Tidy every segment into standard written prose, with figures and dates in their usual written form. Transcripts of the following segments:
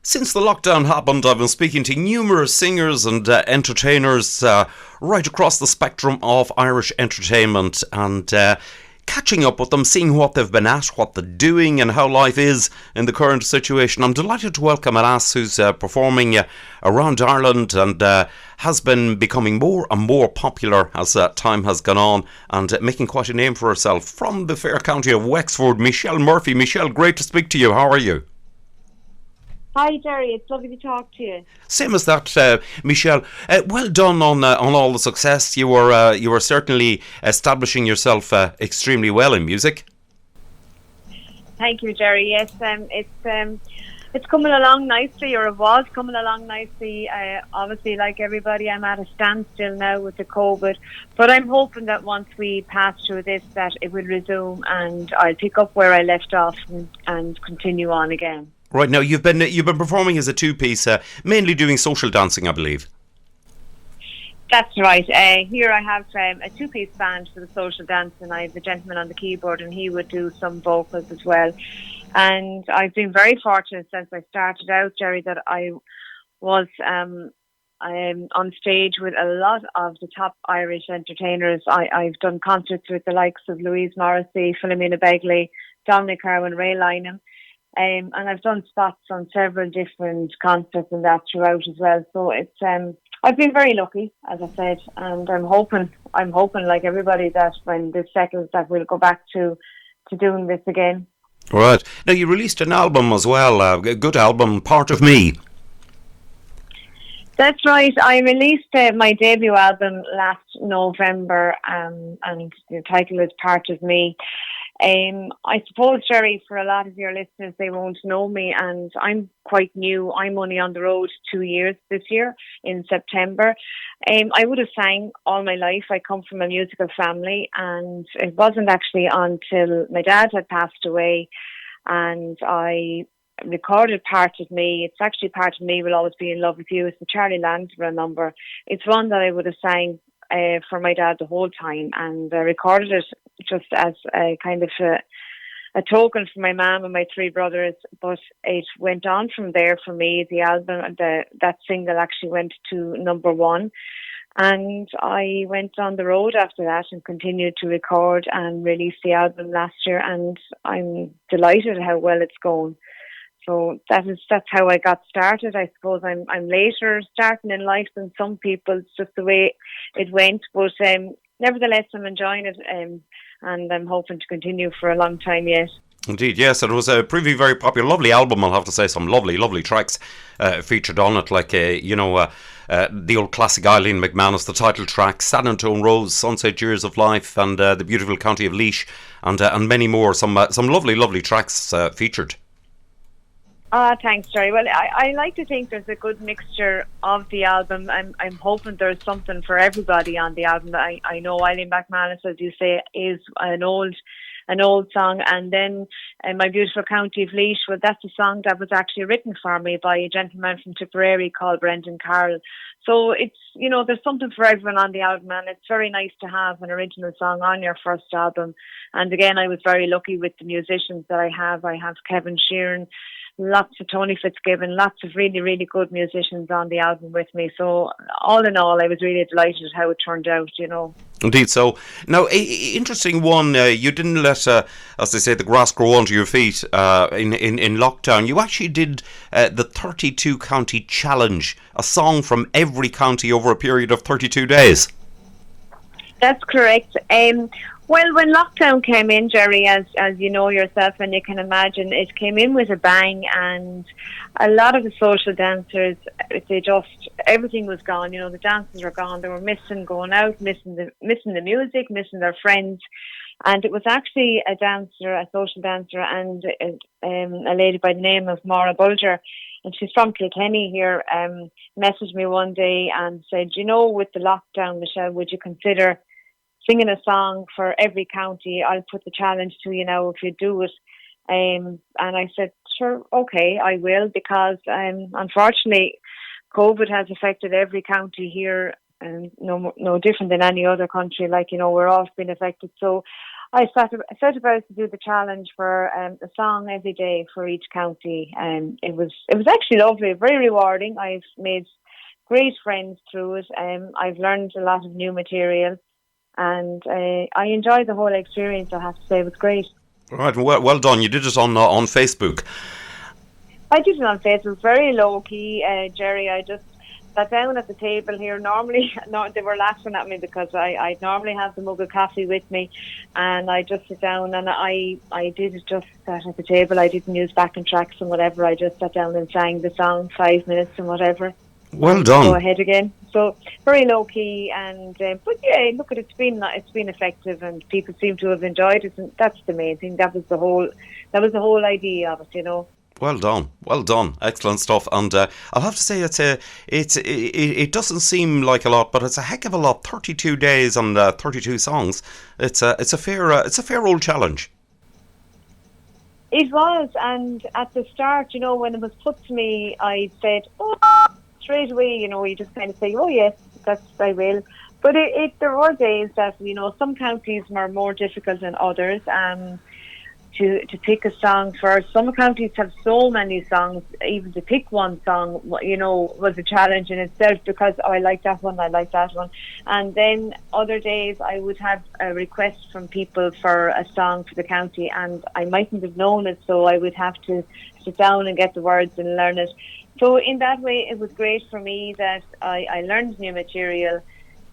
Since the lockdown happened, I've been speaking to numerous singers and entertainers right across the spectrum of Irish entertainment and catching up with them, seeing what they've been at, what they're doing and how life is in the current situation. I'm delighted to welcome a lass who's performing around Ireland and has been becoming more and more popular as time has gone on and making quite a name for herself. From the fair county of Wexford, Michelle Murphy. Michelle, great to speak to you. How are you? Hi Jerry, it's lovely to talk to you. Same as that, Michelle. Well done on all the success. You were certainly establishing yourself extremely well in music. Thank you, Jerry. Yes, it's coming along nicely, or it was coming along nicely. Obviously, like everybody, I'm at a standstill now with the COVID, but I'm hoping that once we pass through this, that it will resume and I'll pick up where I left off and continue on again. Right, now you've been performing as a two-piece, mainly doing social dancing, I believe. That's right. Here I have a two-piece band for the social dance, and I have the gentleman on the keyboard, and he would do some vocals as well. And I've been very fortunate since I started out, Jerry, that I was on stage with a lot of the top Irish entertainers. I've done concerts with the likes of Louise Morrissey, Philomena Begley, Dominic Carwin, Ray Lynham. And I've done spots on several different concerts and that throughout as well. So it's I've been very lucky, as I said, and I'm hoping like everybody that when this settles that we'll go back to doing this again. Right. Now you released an album as well, a good album, Part of Me. That's right. I released my debut album last November, and the title is Part of Me. I suppose, Jerry, for a lot of your listeners, they won't know me, and I'm quite new. I'm only on the road 2 years this year in September. I would have sang all my life. I come from a musical family, and it wasn't actually until my dad had passed away and I recorded Part of Me. It's actually Part of Me Will Always Be in Love with You. It's the Charlie Lansbury number. It's one that I would have sang for my dad the whole time, and I recorded it just as a kind of a token for my mum and my three brothers. But it went on from there for me. The album, that single actually went to number one, and I went on the road after that and continued to record and release the album last year, and I'm delighted how well it's going. So that's how I got started. I suppose I'm later starting in life than some people. It's just the way it went. But nevertheless, I'm enjoying it, and I'm hoping to continue for a long time yet. Indeed, yes. It was a pretty very popular, lovely album, I'll have to say. Some lovely, lovely tracks featured on it, like, the old classic Eileen McManus, the title track, San Antone Rose, Sunset Years of Life, and the beautiful County of Laois, and many more. Some lovely, lovely tracks featured. Thanks, Jerry. Well, I like to think there's a good mixture of the album. I'm hoping there's something for everybody on the album. I know Eileen McManus, as you say, is an old song, and then My Beautiful County of Laois, well, that's a song that was actually written for me by a gentleman from Tipperary called Brendan Carroll. So it's, there's something for everyone on the album, and it's very nice to have an original song on your first album. And again, I was very lucky with the musicians that I have. I have Kevin Sheeran, lots of Tony Fitzgibbon, lots of really, really good musicians on the album with me. So all in all, I was really delighted at how it turned out, Indeed. So now, interesting one. You didn't let, as they say, the grass grow under your feet in lockdown. You actually did the 32 county challenge, a song from every county over a period of 32 days. That's correct. Well, when lockdown came in, Jerry, as you know yourself and you can imagine, it came in with a bang, and a lot of the social dancers, everything was gone. The dancers were gone. They were missing going out, missing the music, missing their friends. And it was actually a social dancer, and a lady by the name of Maura Bulger, and she's from Kilkenny here, messaged me one day and said, with the lockdown, Michelle, would you consider singing a song for every county? I'll put the challenge to you now if you do it. And I said, sure, okay, I will, because unfortunately COVID has affected every county here, and no different than any other country. We're all been affected. So I set about to do the challenge for a song every day for each county, and it was actually lovely, very rewarding. I've made great friends through it. I've learned a lot of new material, and I enjoyed the whole experience. I have to say, it was great. Right, well done. You did it on Facebook. I did it on Facebook, very low key, Jerry. I just sat down at the table here. Normally, no, they were laughing at me because I normally have the mug of coffee with me, and I just sit down and I did it, just sat at the table. I didn't use backing tracks and whatever. I just sat down and sang the song 5 minutes and whatever. Well done. Go ahead again. So very low key, and but yeah, look, it's been effective, and people seem to have enjoyed it, and that's the main thing. That was the whole idea of it. Well done, excellent stuff. And I'll have to say, it doesn't seem like a lot, but it's a heck of a lot. 32 days and 32 songs. It's a fair old challenge. It was, and at the start, when it was put to me, I said, "Oh," straight away. You just kind of say, "Oh yes, I will." But there were days that some counties were more difficult than others. To pick a song for. Some counties have so many songs, even to pick one song, was a challenge in itself, because I like that one. And then other days I would have a request from people for a song for the county, and I mightn't have known it, so I would have to sit down and get the words and learn it. So in that way, it was great for me that I learned new material,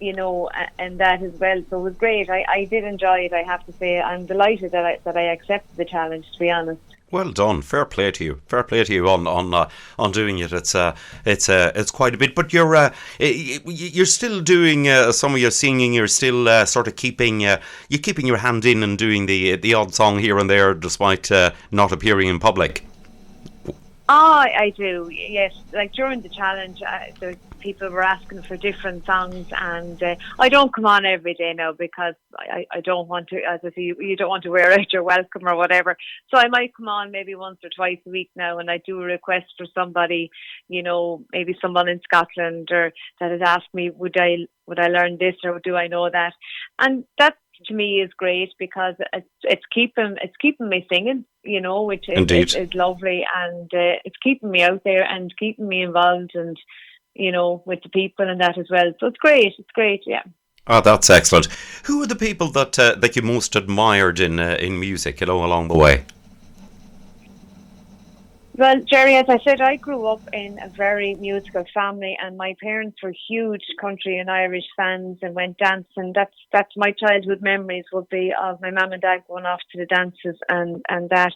and that as well. So it was great. I did enjoy it, I have to say. I'm delighted that I accepted the challenge, to be honest. Well done. Fair play to you on doing it. It's quite a bit. But you're still doing some of your singing. You're still sort of keeping your hand in and doing the odd song here and there, despite not appearing in public. I do, yes. Like during the challenge, the people were asking for different songs, and I don't come on every day now, because I don't want to, as I say, you don't want to wear out your welcome or whatever. So I might come on maybe once or twice a week now, and I do a request for somebody, maybe someone in Scotland, or that has asked me, would I learn this, or do I know that? And that, to me, is great, because it's keeping me singing, which is lovely, and it's keeping me out there and keeping me involved, and with the people and that as well. So it's great, yeah. Oh, that's excellent. Who are the people that you most admired in music, along the way? Well, Jerry, as I said, I grew up in a very musical family, and my parents were huge country and Irish fans and went dancing. That's my childhood memories would be of my mum and dad going off to the dances and that.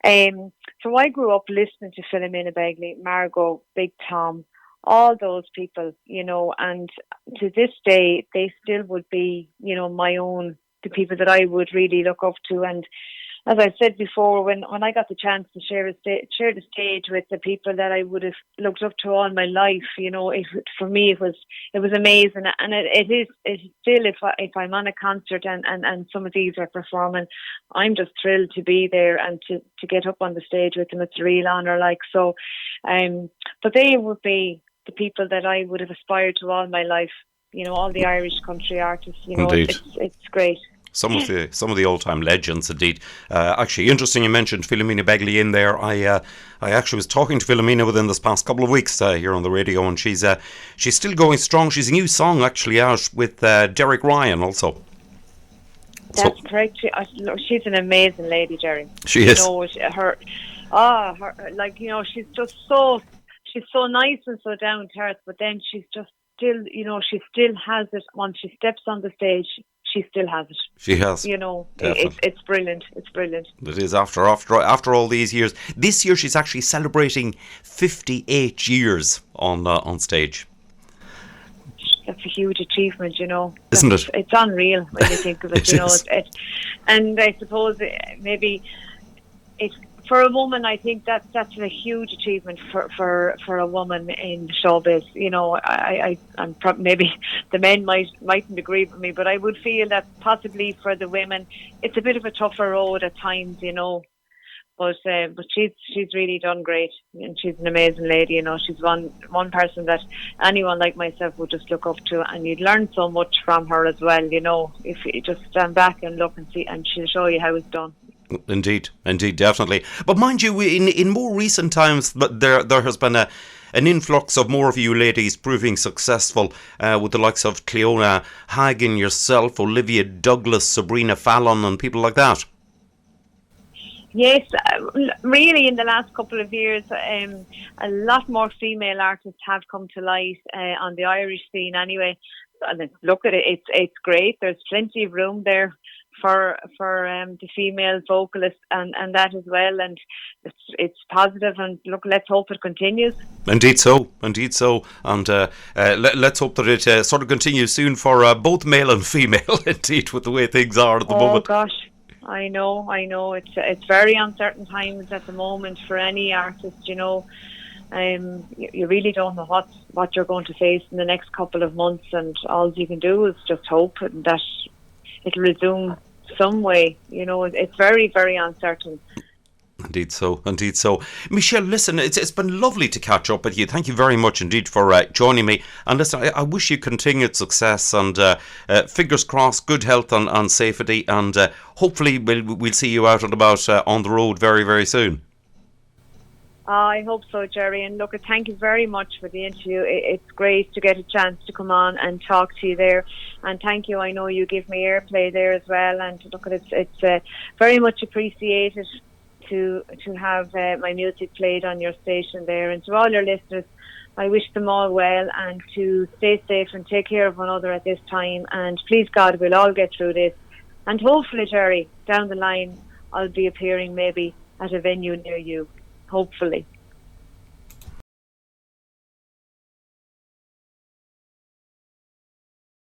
So I grew up listening to Philomena Begley, Margot, Big Tom, all those people, and to this day, they still would be, the people that I would really look up to. And as I said before, when I got the chance to share the stage with the people that I would have looked up to all my life, for me it was amazing, and it is still, if I'm on a concert and some of these are performing, I'm just thrilled to be there and to get up on the stage with them. It's a real honour, so but they would be the people that I would have aspired to all my life, all the Irish country artists. Indeed. It's great. Some of the old time legends, indeed. Actually, interesting you mentioned Philomena Begley in there. I actually was talking to Philomena within this past couple of weeks here on the radio, and she's still going strong. She's a new song actually out with Derek Ryan also. That's correct. She's an amazing lady, Jerry. She is. She's just she's so nice and so down to earth, but then she's just still, she still has it. Once she steps on the stage, she still has it. She has. It's brilliant. It's brilliant. It is after all these years. This year she's actually celebrating 58 years on stage. That's a huge achievement, Isn't it? It's unreal when you think of it, and I suppose maybe it's, for a woman, I think that's a huge achievement for a woman in showbiz. I'm maybe the men mightn't agree with me, but I would feel that possibly for the women, it's a bit of a tougher road at times. But she's really done great, and she's an amazing lady. You know, she's one person that anyone like myself would just look up to, and you'd learn so much from her as well. You know, if you just stand back and look and see, and she'll show you how it's done. Indeed, definitely. But mind you, in more recent times, there has been an influx of more of you ladies proving successful, with the likes of Cleona Hagen, yourself, Olivia Douglas, Sabrina Fallon, and people like that. Yes, really in the last couple of years, a lot more female artists have come to light on the Irish scene anyway. And look at it, it's great. There's plenty of room there for the female vocalists and that as well, and it's positive, and look, let's hope it continues. Indeed so, and let's hope that it sort of continues soon for both male and female, indeed, with the way things are at the moment. Oh gosh, I know. It's very uncertain times at the moment for any artist. You know, you really don't know what you're going to face in the next couple of months, and all you can do is just hope that it'll resume some way. You know, it's very, very uncertain. Indeed so. Michelle, listen, it's been lovely to catch up with you. Thank you very much indeed for joining me. And listen, I wish you continued success, and fingers crossed, good health and safety, and hopefully we'll see you out and about on the road very, very soon. I hope so, Jerry. And look, thank you very much for the interview. It's great to get a chance to come on and talk to you there. And thank you. I know you give me airplay there as well. And look, it's very much appreciated to have my music played on your station there. And to all your listeners, I wish them all well, and to stay safe and take care of one another at this time. And please God, we'll all get through this. And hopefully, Jerry, down the line, I'll be appearing maybe at a venue near you. Hopefully.